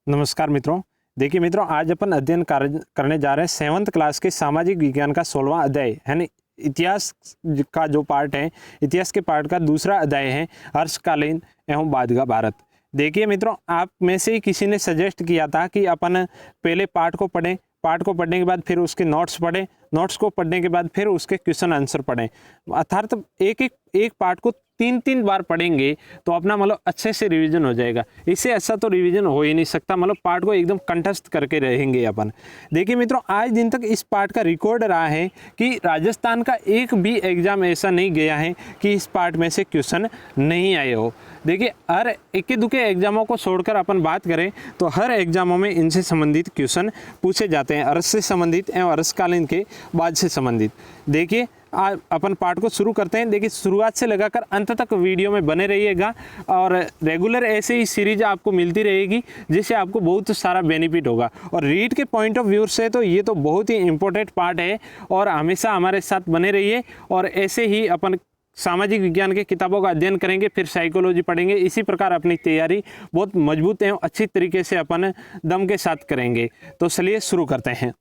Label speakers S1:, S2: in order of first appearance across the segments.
S1: नमस्कार मित्रों। देखिए मित्रों, आज अपन अध्ययन करने जा रहे हैं 7th क्लास के सामाजिक विज्ञान का 16वां अध्याय यानी इतिहास का जो पार्ट है, इतिहास के पार्ट का दूसरा अध्याय है हर्षकालीन एवं बादगा भारत। देखिए मित्रों, आप में से ही किसी ने सजेस्ट किया था कि अपन पहले पार्ट को पढ़ें, पार्ट को पढ़ने के बाद फिर उसके नोट्स पढ़ें, नोट्स को पढ़ने के बाद फिर उसके क्वेश्चन आंसर पढ़ें। अर्थात एक पार्ट को 3 बार पढ़ेंगे तो अपना मतलब अच्छे से रिवीजन हो जाएगा। इससे अच्छा तो रिवीजन हो ही नहीं सकता, मतलब पार्ट को एकदम कंठस्थ करके रहेंगे अपन। देखिए मित्रों, आज दिन तक इस पार्ट का रिकॉर्ड रहा है कि राजस्थान का एक भी एग्जाम ऐसा नहीं गया है कि इस पार्ट में से क्वेश्चन नहीं आए हो। देखिए, हर इक्के दुक्के एग्जामों को छोड़कर अपन बात करें तो हर एग्जामों में इनसे संबंधित क्वेश्चन पूछे जाते हैं, अर्थ से संबंधित एवं अर्धकालीन के बाद से संबंधित। देखिए, आज अपन पार्ट को शुरू करते हैं। देखिए, शुरुआत से लगाकर अंत तक वीडियो में बने रहिएगा और रेगुलर ऐसे ही सीरीज आपको मिलती रहेगी जिससे आपको बहुत सारा बेनिफिट होगा। और रीड के पॉइंट ऑफ व्यू से तो ये तो बहुत ही इंपॉर्टेंट पार्ट है और हमेशा हमारे साथ बने रहिए। और ऐसे ही अपन सामाजिक विज्ञान की किताबों का अध्ययन करेंगे, फिर साइकोलॉजी पढ़ेंगे। इसी प्रकार अपनी तैयारी बहुत मजबूत एवं अच्छी तरीके से अपन दम के साथ करेंगे। तो चलिए शुरू करते हैं।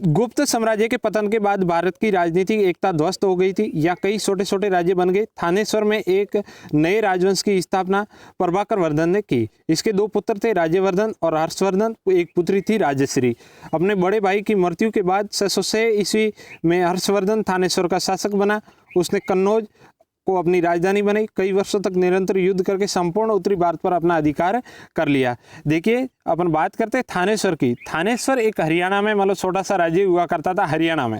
S1: गुप्त साम्राज्य के पतन के बाद भारत की राजनीतिक एकता ध्वस्त हो गई थी या कई छोटे छोटे राज्य बन गए। थानेश्वर में एक नए राजवंश की स्थापना प्रभाकर वर्धन ने की। इसके 2 पुत्र थे, राज्यवर्धन और हर्षवर्धन। एक पुत्री थी राजश्री। अपने बड़े भाई की मृत्यु के बाद 606 ईस्वी में हर्षवर्धन थानेश्वर का शासक बना। उसने कन्नौज को अपनी राजधानी बनाई। कई वर्षों तक निरंतर युद्ध करके संपूर्ण उत्तरी भारत पर अपना अधिकार कर लिया। देखिए, अपन बात करते हैं थानेश्वर की। थानेश्वर एक हरियाणा में मतलब छोटा सा राज्य हुआ करता था, हरियाणा में।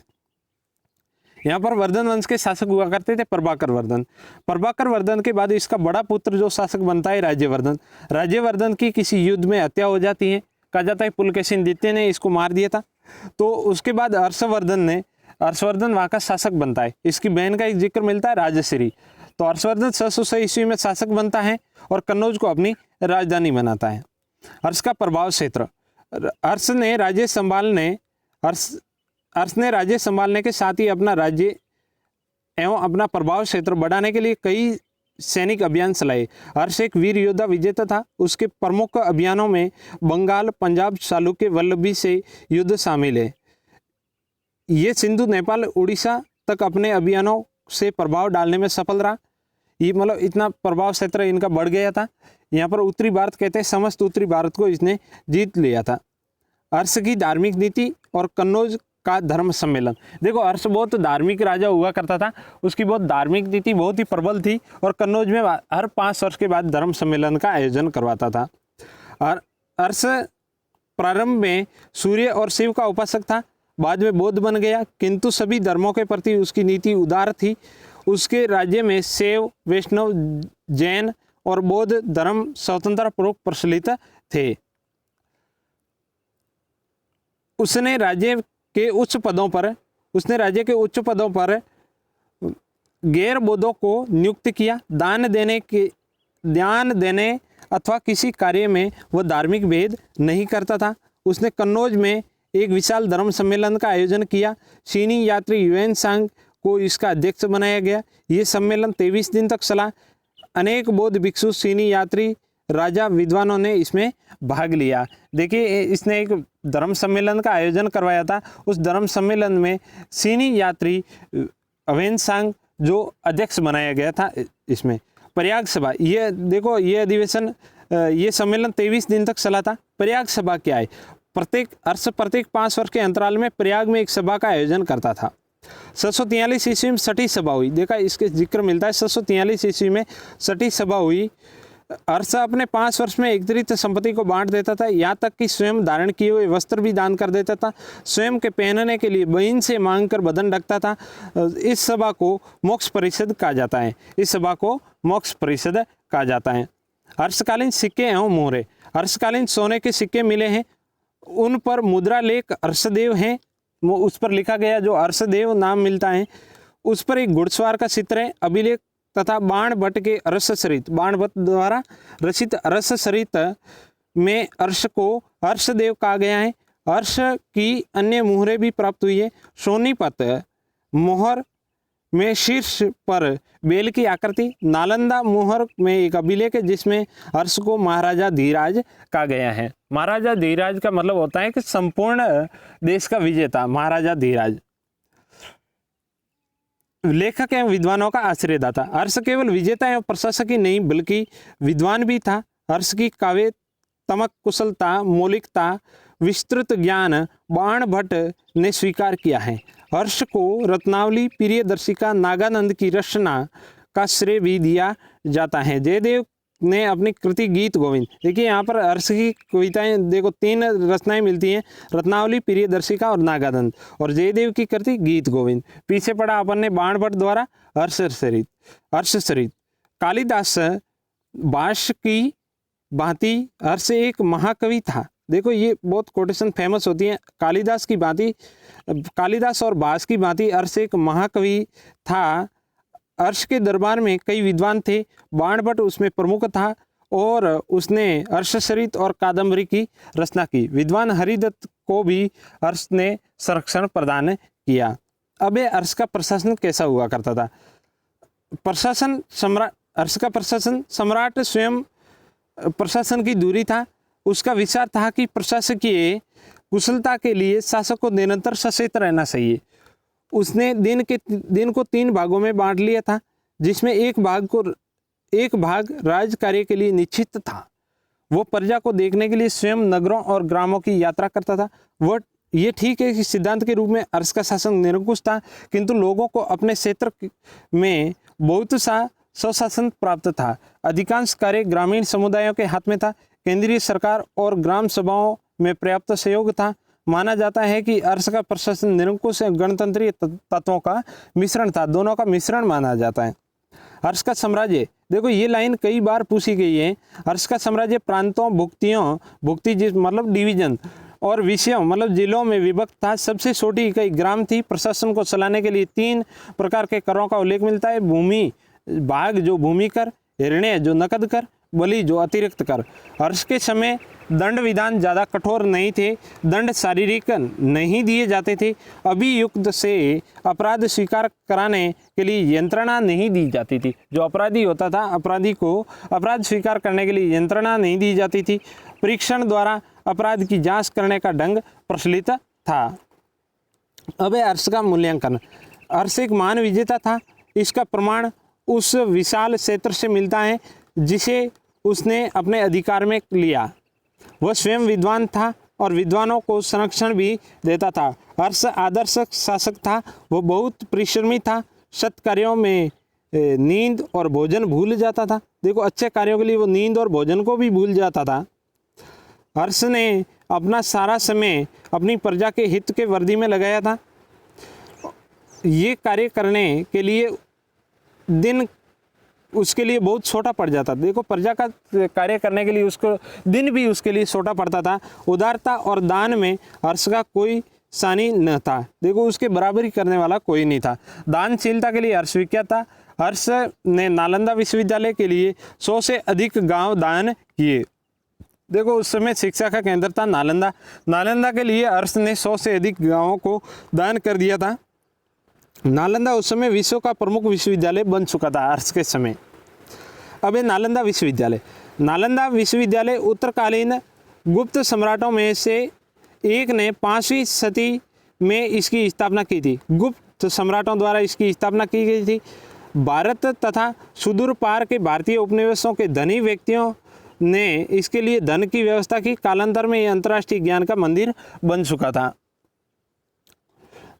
S1: यहाँ पर वर्धन वंश के शासक हुआ करते थे प्रभाकर वर्धन। प्रभाकर वर्धन के बाद इसका बड़ा पुत्र जो शासक बनता है राज्यवर्धन। राज्यवर्धन की किसी युद्ध में हत्या हो जाती है, कहा जाता है पुलकेशिन द्वितीय ने इसको मार दिया था। तो उसके बाद हर्षवर्धन वहाँ का शासक बनता है। इसकी बहन का एक जिक्र मिलता है, राजश्री। तो हर्षवर्धन 606 ईस्वी में शासक बनता है और कन्नौज को अपनी राजधानी बनाता है। हर्ष का प्रभाव क्षेत्र। हर्ष ने राज्य संभालने के साथ ही अपना राज्य एवं अपना प्रभाव क्षेत्र बढ़ाने के लिए कई सैनिक अभियान चलाए। हर्ष एक वीर योद्धा विजेता था। उसके प्रमुख अभियानों में बंगाल, पंजाब, चालुक्य, वल्लभी से युद्ध शामिल है। ये सिंधु, नेपाल, उड़ीसा तक अपने अभियानों से प्रभाव डालने में सफल रहा। ये मतलब इतना प्रभाव क्षेत्र इनका बढ़ गया था। यहाँ पर उत्तरी भारत कहते हैं, समस्त उत्तरी भारत को इसने जीत लिया था। हर्ष की धार्मिक नीति और कन्नौज का धर्म सम्मेलन। देखो, हर्ष बहुत धार्मिक राजा हुआ करता था। उसकी बहुत धार्मिक नीति बहुत ही प्रबल थी और कन्नौज में हर 5 वर्ष के बाद धर्म सम्मेलन का आयोजन करवाता था। और हर्ष प्रारंभ में सूर्य और शिव का उपासक था, बाद में बौद्ध बन गया, किंतु सभी धर्मों के प्रति उसकी नीति उदार थी। उसके राज्य में शैव, वैष्णव, जैन और बौद्ध धर्म स्वतंत्र पूर्वक प्रचलित थे। उसने राज्य के उच्च पदों पर गैर बौद्धों को नियुक्त किया। दान देने अथवा किसी कार्य में वह धार्मिक भेद नहीं करता था। उसने कन्नौज में एक विशाल धर्म सम्मेलन का आयोजन किया। चीनी यात्री युएन सांग को इसका अध्यक्ष बनाया गया। ये सम्मेलन 23 दिन तक चला। अनेक बौद्ध भिक्षु, चीनी यात्री, राजा, विद्वानों ने इसमें भाग लिया। देखिए, इसने एक धर्म सम्मेलन का आयोजन करवाया था। उस धर्म सम्मेलन में चीनी यात्री युएन सांग जो अध्यक्ष बनाया गया था। इसमें प्रयाग सभा, ये देखो, ये सम्मेलन 23 दिन तक चला था। प्रयाग सभा क्या है? प्रत्येक 5 वर्ष के अंतराल में प्रयाग में एक सभा का आयोजन करता था। 643 ईस्वी में छठी सभा हुई। देखा, इसके जिक्र मिलता है, 643 ईस्वी में छठी सभा हुई। हर्ष अपने 5 वर्ष में एकत्रित संपत्ति को बांट देता था, यहाँ तक कि स्वयं धारण किए हुए वस्त्र भी दान कर देता था। स्वयं के पहनने के लिए बहन से मांग कर बदन ढकता था। इस सभा को मोक्ष परिषद कहा जाता है। हर्षकालीन सिक्के एवं मोहरे। हर्षकालीन सोने के सिक्के मिले हैं, उन पर मुद्रा लेख हर्षदेव हैं, उस पर लिखा गया जो हर्षदेव नाम मिलता है। उस पर एक घुड़सवार का चित्र है, अभिलेख तथा बाणभट्ट के बाणभट्ट द्वारा रचित रसचरित में हर्ष को हर्षदेव कहा गया है। हर्ष की अन्य मुहरें भी प्राप्त हुई है। सोनीपत मोहर में शीर्ष पर बेल की आकृति। नालंदा मोहर में एक अभिलेख है जिसमें हर्ष को महाराजा धीराज कहा गया है। महाराजा धीराज का मतलब होता है कि संपूर्ण देश का विजेता महाराजा धीराज। लेखक एवं विद्वानों का आश्रयदाता। हर्ष केवल विजेता एवं प्रशासक ही नहीं बल्कि विद्वान भी था। हर्ष की काव्य तमक कुशलता, मौलिकता, विस्तृत ज्ञान बाण भट्ट ने स्वीकार किया है। हर्ष को रत्नावली, प्रियदर्शिका, नागानंद की रचना का श्रेय भी दिया जाता है। जयदेव ने अपनी कृति गीत गोविंद, देखिए यहाँ पर हर्ष की कविताएं देखो 3 रचनाएं मिलती हैं, रत्नावली, प्रियदर्शिका और नागानंद, और जयदेव की कृति गीत गोविंद। पीछे पढ़ा अपन ने बाण भट्ट द्वारा हर्षचरित। कालिदास भाष्य की भांति हर्ष एक महाकवि था। देखो ये बहुत कोटेशन फेमस होती हैं। कालिदास और भास की भांति हर्ष एक महाकवि था। हर्ष के दरबार में कई विद्वान थे, बाण भट्ट उसमें प्रमुख था और उसने हर्षचरित और कादम्बरी की रचना की। विद्वान हरिदत्त को भी हर्ष ने संरक्षण प्रदान किया। अब ये हर्ष का प्रशासन कैसा हुआ करता था? हर्ष का प्रशासन सम्राट स्वयं प्रशासन की दूरी था। उसका विचार था कि प्रशासकीय कुशलता के लिए शासक को निरंतर सचेत रहना चाहिए। उसने दिन को 3 भागों में बांट लिया था, जिसमें एक भाग राज कार्य के लिए निश्चित था। वो प्रजा को देखने के लिए स्वयं नगरों और ग्रामों की यात्रा करता था। ये ठीक है कि सिद्धांत के रूप में हर्ष का शासन निरंकुश था, किंतु लोगों को अपने क्षेत्र में बहुत सा स्वशासन प्राप्त था। अधिकांश कार्य ग्रामीण समुदायों के हाथ में था। केंद्रीय सरकार और ग्राम सभाओं में पर्याप्त सहयोग था। माना जाता है कि हर्ष का प्रशासन निरंकुश गणतंत्रीय तत्वों का मिश्रण था, दोनों का मिश्रण माना जाता है। हर्ष का साम्राज्य, देखो ये लाइन कई बार पूछी गई है। हर्ष का साम्राज्य प्रांतों, भुक्ति मतलब डिवीजन और विषयों मतलब जिलों में विभक्त था। सबसे छोटी इकाई ग्राम थी। प्रशासन को चलाने के लिए 3 प्रकार के करों का उल्लेख मिलता है। भूमि भाग जो भूमि कर, ऋण जो नकद कर, बलि जो अतिरिक्त कर। हर्ष के समय दंड विधान ज़्यादा कठोर नहीं थे। दंड शारीरिक नहीं दिए जाते थे। अभियुक्त से अपराध स्वीकार कराने के लिए यंत्रणा नहीं दी जाती थी। जो अपराधी होता था, अपराधी को अपराध स्वीकार करने के लिए यंत्रणा नहीं दी जाती थी। परीक्षण द्वारा अपराध की जांच करने का ढंग प्रचलित था। अब हर्ष का मूल्यांकन। हर्ष एक महान विजेता था। इसका प्रमाण उस विशाल क्षेत्र से मिलता है जिसे उसने अपने अधिकार में लिया। वह स्वयं विद्वान था और विद्वानों को संरक्षण भी देता था। हर्ष आदर्श शासक था। वह बहुत परिश्रमी था। सत् कार्यों में नींद और भोजन भूल जाता था। देखो अच्छे कार्यों के लिए वो नींद और भोजन को भी भूल जाता था। हर्ष ने अपना सारा समय अपनी प्रजा के हित के वर्दी में लगाया था। ये कार्य करने के लिए दिन उसके लिए बहुत छोटा पड़ जाता। देखो प्रजा का कार्य करने के लिए उसको दिन भी उसके लिए छोटा पड़ता था। उदारता और दान में हर्ष का कोई सानी न था। देखो उसके बराबरी करने वाला कोई नहीं था। दानशीलता के लिए हर्ष विख्यात था। हर्ष ने नालंदा विश्वविद्यालय के लिए 100 से अधिक गांव दान किए। देखो उस समय शिक्षा का केंद्र था नालंदा। नालंदा के लिए हर्ष ने 100 से अधिक गांवों को दान कर दिया था। नालंदा उस समय विश्व का प्रमुख विश्वविद्यालय बन चुका था हर्ष के समय। अब ये नालंदा विश्वविद्यालय उत्तरकालीन गुप्त सम्राटों में से एक ने 5वीं सदी में इसकी स्थापना की थी। गुप्त सम्राटों द्वारा इसकी स्थापना की गई थी। भारत तथा सुदूर पार के भारतीय उपनिवेशों के धनी व्यक्तियों ने इसके लिए धन की व्यवस्था की। कालांतर में यह अंतर्राष्ट्रीय ज्ञान का मंदिर बन चुका था।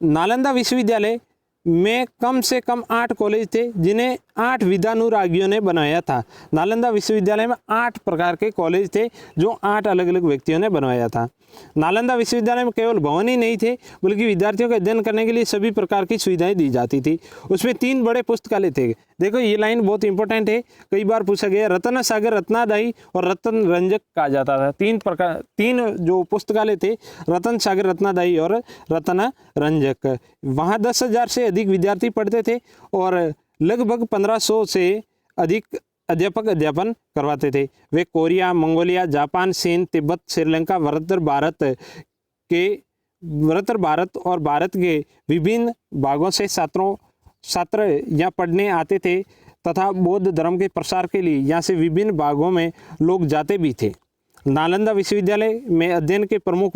S1: नालंदा विश्वविद्यालय में कम से कम 8 कॉलेज थे जिन्हें 8 विद्यानुरागियों ने बनाया था। नालंदा विश्वविद्यालय में 8 प्रकार के कॉलेज थे जो 8 अलग अलग व्यक्तियों ने बनवाया था। नालंदा विश्वविद्यालय में केवल भवन ही नहीं थे बल्कि विद्यार्थियों के अध्ययन करने के लिए सभी प्रकार की सुविधाएं दी जाती थी। उसमें 3 बड़े पुस्तकालय थे। देखो ये लाइन बहुत इंपॉर्टेंट है, कई बार पूछा गया। रत्न सागर, रत्नादायी और रत्न रंजक कहा जाता था। 3 जो पुस्तकालय थे, रत्न सागर, रत्नादायी और रत्न रंजक। वहाँ 10,000 से अधिक विद्यार्थी पढ़ते थे और लगभग 1500 से अधिक अध्यापक अध्यापन करवाते थे। वे कोरिया, मंगोलिया, जापान, चीन, तिब्बत, श्रीलंका, वृत्तर भारत और भारत के विभिन्न भागों से छात्रों छात्र यहाँ पढ़ने आते थे तथा बौद्ध धर्म के प्रसार के लिए यहाँ से विभिन्न भागों में लोग जाते भी थे। नालंदा विश्वविद्यालय में अध्ययन के प्रमुख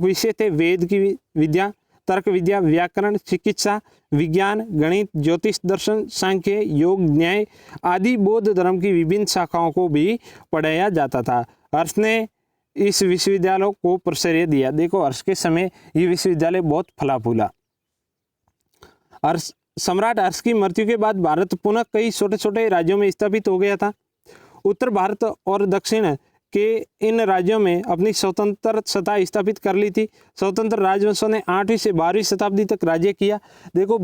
S1: विषय थे वेद की विद्या, तर्क विद्या, व्याकरण, चिकित्सा विज्ञान, गणित, ज्योतिष, दर्शन, सांख्य, योग, न्याय आदि बौद्ध धर्म की विभिन्न शाखाओं को भी पढ़ाया जाता था। हर्ष ने इस विश्वविद्यालय को प्रश्रय दिया। देखो हर्ष के समय ये विश्वविद्यालय बहुत फला फूला। सम्राट हर्ष की मृत्यु के बाद भारत पुनः कई छोटे छोटे राज्यों में स्थापित हो गया था। उत्तर भारत और दक्षिण के इन राज्यों में अपनी स्वतंत्र सत्ता स्थापित कर ली थी। स्वतंत्र राजवंशों ने 8वीं से 12वीं शताब्दी तक राज्य किया। देखो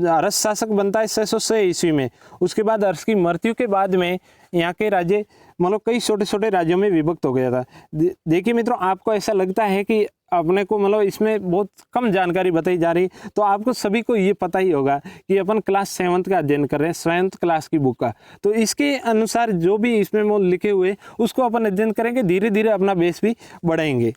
S1: हर्ष शासक बनता है 606 ईस्वी में। उसके बाद हर्ष की मृत्यु के बाद में यहाँ के राज्य मतलब कई छोटे छोटे राज्यों में विभक्त हो गया था। देखिए मित्रों, आपको ऐसा लगता है कि अपने को मतलब इसमें बहुत कम जानकारी बताई जा रही, तो आपको सभी को ये पता ही होगा कि अपन क्लास 7th का अध्ययन कर रहे हैं, 7th क्लास की बुक का। तो इसके अनुसार जो भी इसमें वो लिखे हुए उसको अपन अध्ययन करेंगे, धीरे धीरे अपना बेस भी बढ़ाएंगे।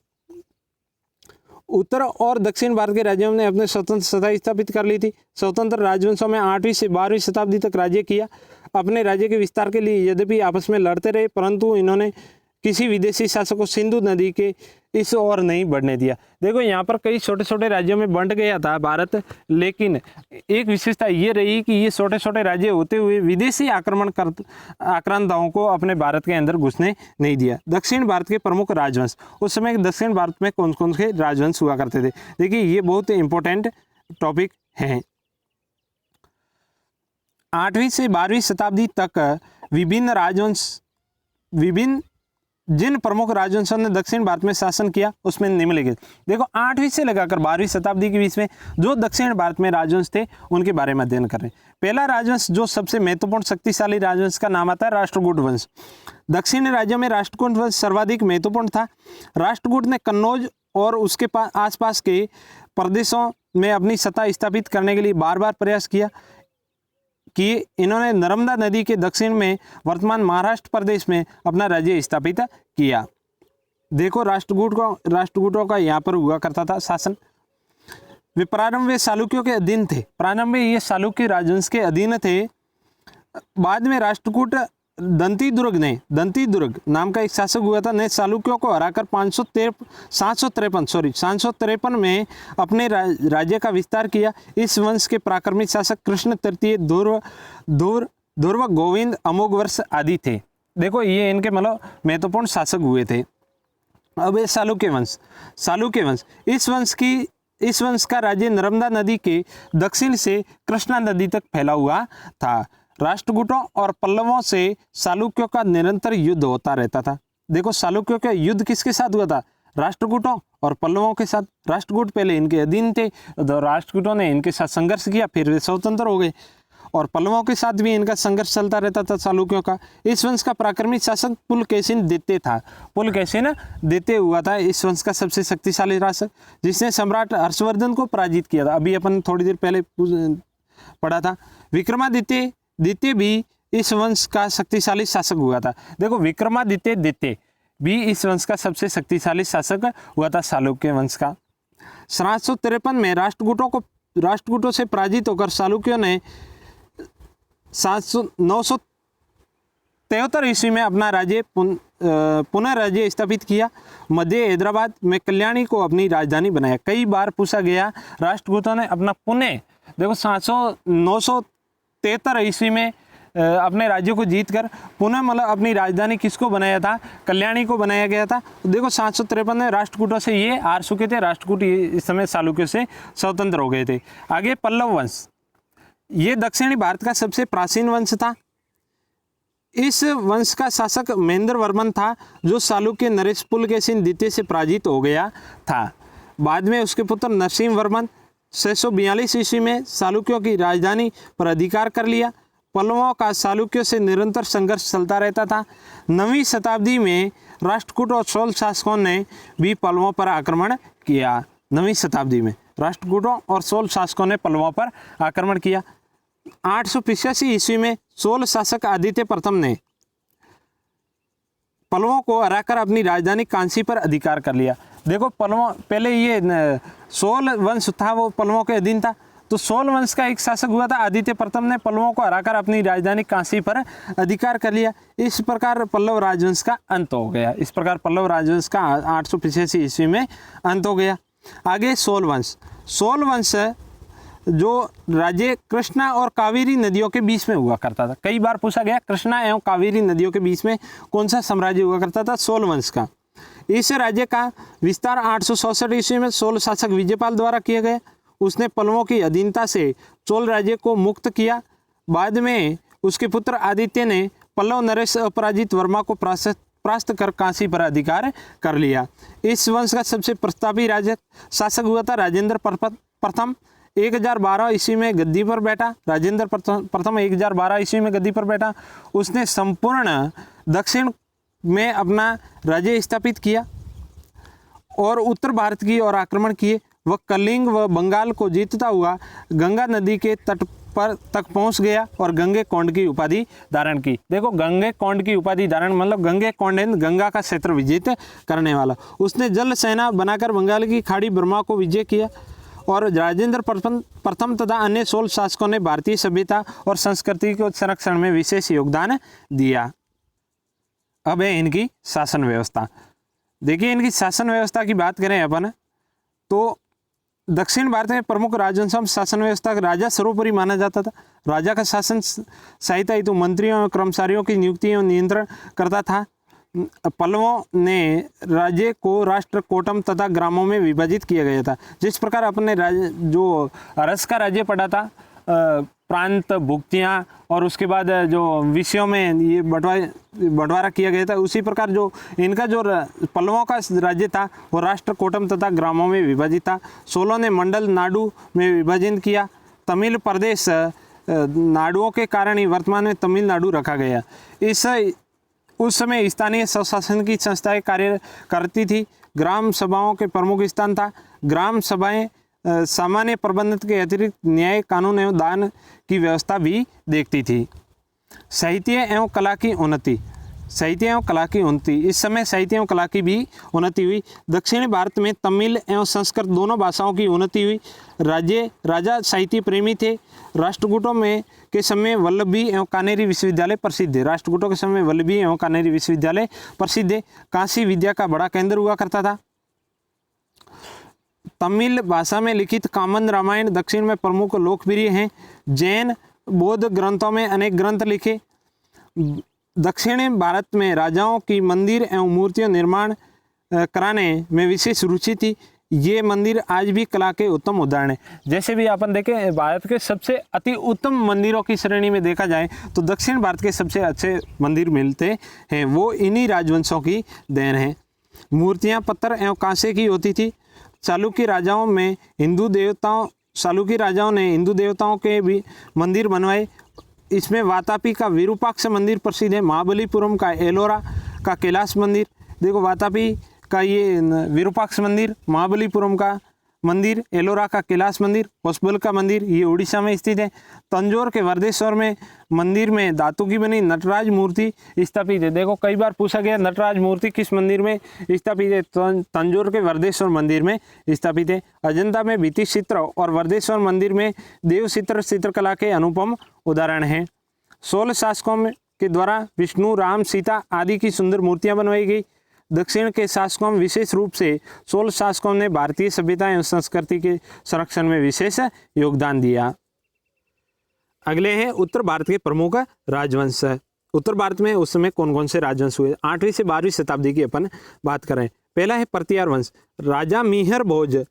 S1: उत्तर और दक्षिण भारत के राज्यों ने अपने स्वतंत्र सत्ता स्थापित कर ली थी। स्वतंत्र राजवंशों में 8वीं से 12वीं शताब्दी तक राज्य किया। अपने राज्य के विस्तार के लिए यद्यपि आपस में लड़ते रहे, परंतु इन्होंने किसी विदेशी शासक को सिंधु नदी के इस ओर नहीं बढ़ने दिया। देखो यहाँ पर कई छोटे छोटे राज्यों में बंट गया था भारत, लेकिन एक विशेषता ये रही कि ये छोटे छोटे राज्य होते हुए विदेशी आक्रांताओं को अपने भारत के अंदर घुसने नहीं दिया। दक्षिण भारत के प्रमुख राजवंश, उस समय दक्षिण भारत में कौन कौन से राजवंश हुआ करते थे, देखिए ये बहुत इंपॉर्टेंट टॉपिक है। 8वीं से 12वीं शताब्दी तक जिन प्रमुख राजवंशों ने दक्षिण भारत में शासन किया उसमें निम्नलिखित। देखो 8वीं से लगाकर 12वीं शताब्दी के बीच में जो दक्षिण भारत में राजवंश थे उनके बारे में अध्ययन कर रहे हैं। पहला राजवंश जो सबसे महत्वपूर्ण शक्तिशाली राजवंश का नाम आता है राष्ट्रकूट वंश। दक्षिणी राज्यों में राष्ट्रकूट वंश सर्वाधिक महत्वपूर्ण था। राष्ट्रकूट ने कन्नौज और उसके आसपास के प्रदेशों में अपनी सत्ता स्थापित करने के लिए बार बार प्रयास किया कि इन्होंने नर्मदा नदी के दक्षिण में वर्तमान महाराष्ट्र प्रदेश में अपना राज्य स्थापित किया। देखो राष्ट्रकूटों का यहाँ पर हुआ करता था शासन। वे प्रारंभ में चालुक्यों के अधीन थे। प्रारंभ में ये चालुक्य राजवंश के अधीन थे। बाद में राष्ट्रकूट दंतीदुर्ग नाम का एक शासक हुआ था, ने चालुक्यों को हराकर 753 में अपने राज्य का विस्तार किया। इस वंश के प्राक्रमिक शासक कृष्ण तृतीय, ध्रुव, गोविंद, अमोघ वर्ष आदि थे। देखो ये इनके मतलब महत्वपूर्ण शासक हुए थे। अब ये चालुक्य वंश, इस वंश का राज्य नर्मदा नदी के दक्षिण से कृष्णा नदी तक फैला हुआ था। राष्ट्रकूटों और पल्लवों से चालुक्यों का निरंतर युद्ध होता रहता था। देखो चालुक्यों का युद्ध किसके साथ हुआ था? राष्ट्रकूटों और पल्लवों के साथ। राष्ट्रकूट पहले इनके अधीन थे, तो राष्ट्रकूटों ने इनके साथ संघर्ष किया, फिर वे स्वतंत्र हो गए। और पल्लवों के साथ भी इनका संघर्ष चलता रहता था चालुक्यों का। इस वंश का प्राक्रमिक शासक पुलकेशिन द्वितीय था। पुलकेशिन द्वितीय हुआ था इस वंश का सबसे शक्तिशाली शासक, जिसने सम्राट हर्षवर्धन को पराजित किया था। अभी अपन थोड़ी देर पहले पढ़ा था। विक्रमादित्य द्वितीय भी इस वंश का शक्तिशाली शासक हुआ था। देखो विक्रमादित्य द्वितीय भी इस वंश का सबसे शक्तिशाली शासक हुआ था चालुक्य वंश का। 753 में राष्ट्रकूटों से पराजित होकर चालुक्यों ने 973 ईस्वी में अपना राज्य पुनः राज्य स्थापित किया। मध्य हैदराबाद में कल्याणी को अपनी राजधानी बनाया। कई बार पूछा गया, राष्ट्रकूटों ने अपना पुनः, देखो 973 ईस्वी में अपने राज्य को जीतकर पुनः मतलब अपनी राजधानी किसको बनाया था? कल्याणी को बनाया गया था। देखो 753 में राष्ट्रकूटों से ये हार चुके थे। राष्ट्रकूट इस समय चालुक्यों से स्वतंत्र हो गए थे। आगे पल्लव वंश, ये दक्षिणी भारत का सबसे प्राचीन वंश था। इस वंश का शासक महेंद्र वर्मन था, जो चालुक्य नरेश पुलकेशिन द्वितीय से पराजित हो गया था। बाद में उसके पुत्र नरसिंह वर्मन 642 ईस्वी में चालुक्यों की राजधानी पर अधिकार कर लिया। पल्लवों का चालुक्यों से निरंतर संघर्ष चलता रहता था। 9वीं शताब्दी में राष्ट्रकूट और चोल शासकों ने भी पल्लवों पर आक्रमण किया। 9वीं शताब्दी में राष्ट्रकूटों और चोल शासकों ने पल्लवों पर आक्रमण किया। 885 ईस्वी में चोल शासक आदित्य प्रथम ने पल्लवों को हराकर अपनी राजधानी कांसी पर अधिकार कर लिया। देखो पल्लवों, पहले ये चोल वंश था वो पल्लवों के अधीन था, तो सोल वंश का एक शासक हुआ था आदित्य प्रथम ने पल्लवों को हराकर अपनी राजधानी काशी पर अधिकार कर लिया। इस प्रकार पल्लव राजवंश का अंत हो गया। इस प्रकार पल्लव राजवंश का 885 ईस्वी में अंत हो गया। आगे सोल वंश। सोल वंश जो राज्य कृष्णा और कावेरी नदियों के बीच में हुआ करता था। कई बार पूछा गया कृष्णा एवं कावेरी नदियों के बीच में कौन सा साम्राज्य हुआ करता था? सोल वंश का। इस राज्य का विस्तार 867 ईस्वी में सोल शासक विजयपाल द्वारा किया गया। उसने पल्लवों की अधीनता से चोल राज्य को मुक्त किया। बाद में उसके पुत्र आदित्य ने पल्लव नरेश अपराजित वर्मा को परास्त कर काशी पर अधिकार कर लिया। इस वंश का सबसे प्रतापी शासक हुआ था राजेंद्र प्रथम। 1012 ईस्वी में गद्दी पर बैठा। राजेंद्र प्रथम 1012 ईस्वी में गद्दी पर बैठा। उसने संपूर्ण दक्षिण में अपना राज्य स्थापित किया और उत्तर भारत की ओर आक्रमण किए। वह कलिंग व बंगाल को जीतता हुआ गंगा नदी के तट पर तक पहुंच गया और गंगे कौंड की उपाधि धारण की। देखो, गंगे कौंड की उपाधि धारण मतलब गंगे कौंड गंगा का क्षेत्र विजित करने वाला। उसने जल सेना बनाकर बंगाल की खाड़ी बर्मा को विजय किया और राजेंद्र प्रथम तथा अन्य सोल शासकों ने भारतीय सभ्यता और संस्कृति के संरक्षण में विशेष योगदान दिया। अब है इनकी शासन व्यवस्था। देखिए, इनकी शासन व्यवस्था की बात करें अपन तो दक्षिण भारत में प्रमुख राजवंशों में शासन व्यवस्था राजा सर्वोपरि माना जाता था। राजा का शासन सहायता हेतु मंत्रियों और कर्मचारियों की नियुक्ति एवं नियंत्रण करता था। पल्लवों ने राज्य को राष्ट्र, कोटम तथा ग्रामों में विभाजित किया गया था। जिस प्रकार अपने जो रस का राज्य पड़ा था, प्रांत, भुक्तियाँ और उसके बाद जो विषयों में ये बंटवारा किया गया था, उसी प्रकार जो इनका जो पल्लवों का राज्य था वो राष्ट्र, कोटम तथा ग्रामों में विभाजित था। 16 ने मंडल नाडु में विभाजन किया। तमिल प्रदेश नाडुओं के कारण ही वर्तमान में तमिलनाडु रखा गया। उस समय स्थानीय स्वशासन की संस्थाएं कार्य करती थी। ग्राम सभाओं के प्रमुख स्थान था। ग्राम सभाएं सामान्य प्रबंधन के अतिरिक्त न्याय, कानून एवं दान की व्यवस्था भी देखती थी। साहित्य एवं कला की उन्नति। साहित्य एवं कला की उन्नति। इस समय साहित्य एवं कला की भी उन्नति हुई। दक्षिणी भारत में तमिल एवं संस्कृत दोनों भाषाओं की उन्नति हुई। राजा साहित्य प्रेमी थे। राष्ट्रकूटों में के समय वल्लभी एवं कानेरी विश्वविद्यालय प्रसिद्ध है। राष्ट्रकूटों के समय वल्लभी एवं कानेरी विश्वविद्यालय प्रसिद्ध है। काशी विद्या का बड़ा केंद्र हुआ करता था। तमिल भाषा में लिखित कामन रामायण दक्षिण में प्रमुख लोकप्रिय हैं। जैन बौद्ध ग्रंथों में अनेक ग्रंथ लिखे। दक्षिणी भारत में राजाओं की मंदिर एवं मूर्तियों निर्माण कराने में विशेष रुचि थी। ये मंदिर आज भी कला के उत्तम उदाहरण हैं। जैसे भी अपन देखें, भारत के सबसे अति उत्तम मंदिरों की श्रेणी में देखा जाए तो दक्षिण भारत के सबसे अच्छे मंदिर मिलते हैं, वो इन्हीं राजवंशों की देन है। मूर्तियाँ पत्थर एवं कांसे की होती थी। चालुक्य राजाओं ने हिंदू देवताओं के भी मंदिर बनवाए। इसमें वातापी का विरूपाक्ष मंदिर प्रसिद्ध है। महाबलीपुरम का एलोरा का कैलाश मंदिर। देखो, वातापी का ये विरूपाक्ष मंदिर, महाबलीपुरम का मंदिर, एलोरा का कैलाश मंदिर, होसबल का मंदिर ये उड़ीसा में स्थित है। तंजौर के वर्देश्वर में मंदिर में धातु की बनी नटराज मूर्ति स्थापित है। देखो, कई बार पूछा गया नटराज मूर्ति किस मंदिर में स्थापित है? तंजौर के वर्देश्वर मंदिर में स्थापित है। अजंता में भित्ति चित्र और वर्देश्वर मंदिर में देव चित्रकला के अनुपम उदाहरण हैं। 16 शासकों के द्वारा विष्णु, राम, सीता आदि की सुंदर मूर्तियाँ बनवाई गई। दक्षिण के शासकों में विशेष रूप से 16 शासकों ने भारतीय सभ्यता एवं संस्कृति के संरक्षण में विशेष योगदान दिया। अगले हैं उत्तर भारत के प्रमुख राजवंश। उत्तर भारत में उस समय कौन कौन से राजवंश हुए? 8वीं से 12वीं शताब्दी की अपन बात करें। पहला है प्रतिहार वंश। राजा मिहिर भोज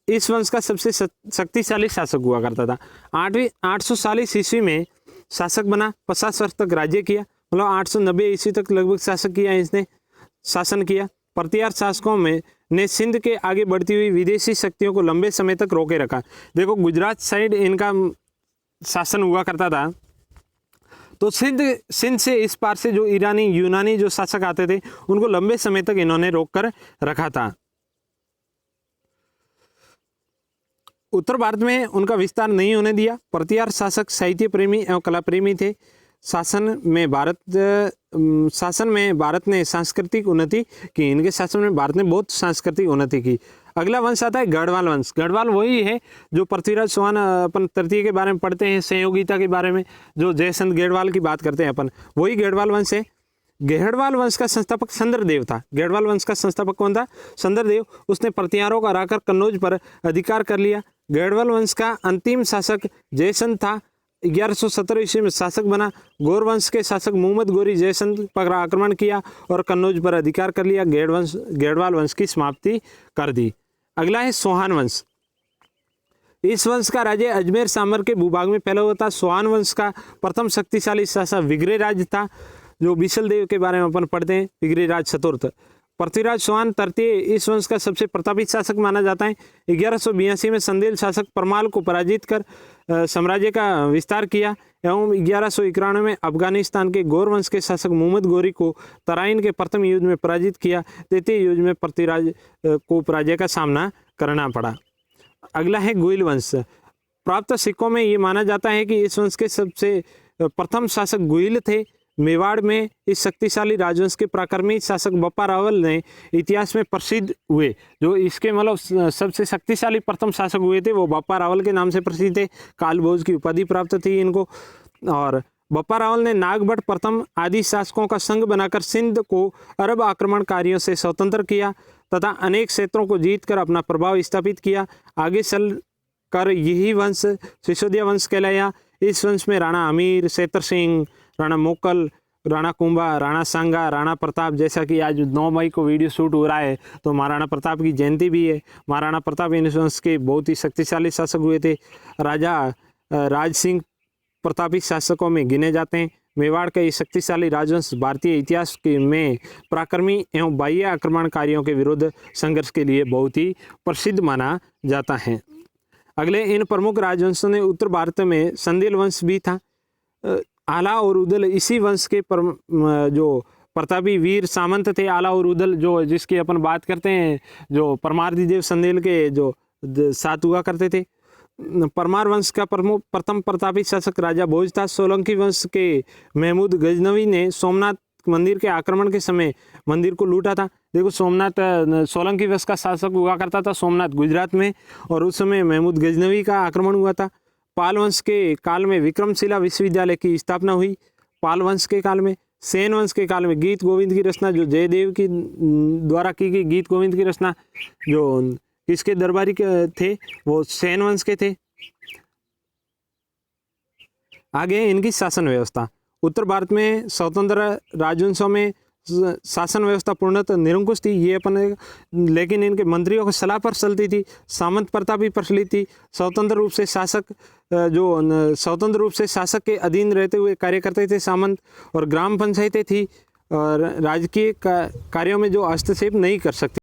S1: इस वंश का सबसे शक्तिशाली शासक हुआ करता था। 840 ईस्वी में शासक बना। 50 वर्ष तक राज्य किया, मतलब 890 ईस्वी तक लगभग शासन किया। प्रतिहार शासकों में ने सिंध के आगे बढ़ती हुई विदेशी शक्तियों को लंबे समय तक रोके रखा। देखो, गुजरात साइड इनका शासन हुआ करता था, तो सिंध से इस पार से जो ईरानी, यूनानी जो शासक आते थे उनको लंबे समय तक इन्होंने रोक कर रखा था। उत्तर भारत में उनका विस्तार नहीं होने दिया। प्रतिहार शासक साहित्य प्रेमी एवं कला प्रेमी थे। शासन में भारत ने सांस्कृतिक उन्नति की। इनके शासन में भारत ने बहुत सांस्कृतिक उन्नति की। अगला वंश आता है गढ़वाल वंश। गढ़वाल वही है जो पृथ्वीराज चौहान अपन तृतीय के बारे में पढ़ते हैं, संयोगिता के बारे में जो जयचंद गेड़वाल की बात करते हैं अपन, वही गढ़वाल वंश है। गढ़वाल वंश का संस्थापक संदरदेव था। गढ़वाल वंश का संस्थापक कौन था? संदरदेव। उसने प्रतिहारों को हराकर कन्नौज पर अधिकार कर लिया। गढ़वाल वंश का अंतिम शासक जयचंद था। 1117 ईस्वी में शासक बना। गौर वंश के शासक मोहम्मद गोरी जयचंद पर आक्रमण किया और कन्नौज पर अधिकार कर लिया। गढ़वाल वंश की समाप्ति कर दी। अगला है सोहान वंश। इस वंश का राज्य अजमेर साम्राज्य के भूभाग में फैला हुआ था। सोहान वंश का प्रथम शक्तिशाली शासक विग्रहराज था, जो बिसल देव के बारे में अपन पढ़ते हैं, विग्रहराज चतुर्थ। पृथ्वीराज चौहान तृतीय इस वंश का सबसे प्रतापी शासक माना जाता है। 1182 में संदेल शासक परमाल को पराजित कर साम्राज्य का विस्तार किया एवं 1191 में अफगानिस्तान के गौर वंश के शासक मोहम्मद गोरी को तराइन के प्रथम युद्ध में पराजित किया। तृतीय युद्ध में पृथ्वीराज को पराजय का सामना करना पड़ा। अगला है गोइल वंश। प्राप्त सिक्कों में ये माना जाता है कि इस वंश के सबसे प्रथम शासक गोइल थे। मेवाड़ में इस शक्तिशाली राजवंश के पराक्रमी शासक बप्पा रावल ने इतिहास में प्रसिद्ध हुए। जो इसके मतलब सबसे शक्तिशाली प्रथम शासक हुए थे वो बप्पा रावल के नाम से प्रसिद्ध थे। कालभोज की उपाधि प्राप्त थी इनको। और बप्पा रावल ने नागभट्ट प्रथम आदि शासकों का संघ बनाकर सिंध को अरब आक्रमणकारियों से स्वतंत्र किया तथा अनेक क्षेत्रों को जीतकर अपना प्रभाव स्थापित किया। आगे चल कर यही वंश सिसोदिया वंश कहलाया। इस वंश में राणा अमीर, सेतर सिंह, राणा मोकल, राणा कुंभा, राणा सांगा, राणा प्रताप, जैसा कि आज 9 मई को वीडियो शूट हो रहा है तो महाराणा प्रताप की जयंती भी है। महाराणा प्रताप इन वंश के बहुत ही शक्तिशाली शासक हुए थे। राजा राज सिंह प्रतापी शासकों में गिने जाते हैं। मेवाड़ का ये शक्तिशाली राजवंश भारतीय इतिहास के में पराक्रमी एवं बाह्य आक्रमणकारियों के विरुद्ध संघर्ष के लिए बहुत ही प्रसिद्ध माना जाता है। अगले इन प्रमुख राजवंशों ने उत्तर भारत में संदेल वंश भी था। आला और उदल इसी वंश के जो प्रतापी वीर सामंत थे। आला और उदल जो जिसकी अपन बात करते हैं, जो परमारदी देव संदेल के जो साथ हुआ करते थे। परमार वंश का प्रथम प्रतापी शासक राजा भोज था। सोलंकी वंश के महमूद गजनवी ने सोमनाथ मंदिर के आक्रमण के समय मंदिर को लूटा था। देखो सोलंकी वंश का शासक हुआ करता था सोमनाथ गुजरात में, और उस समय महमूद गजनवी का आक्रमण हुआ था। पाल वंश के काल में विक्रमशिला विश्वविद्यालय की स्थापना हुई। पाल वंश के काल में। सेन वंश के काल में गीत गोविंद की रचना जो जयदेव की द्वारा की गई गीत गोविंद की रचना जो किसके दरबारी के थे, वो सेन वंश के थे। आगे इनकी शासन व्यवस्था। उत्तर भारत में स्वतंत्र राजवंशों में शासन व्यवस्था पूर्णतः निरंकुश थी ये अपन, लेकिन इनके मंत्रियों की सलाह पर चलती थी। सामंत प्रथा भी प्रचलित थी। स्वतंत्र रूप से शासक के अधीन रहते हुए कार्य करते थे सामंत। और ग्राम पंचायतें थी और राजकीय कार्यों में जो हस्तक्षेप नहीं कर सकती।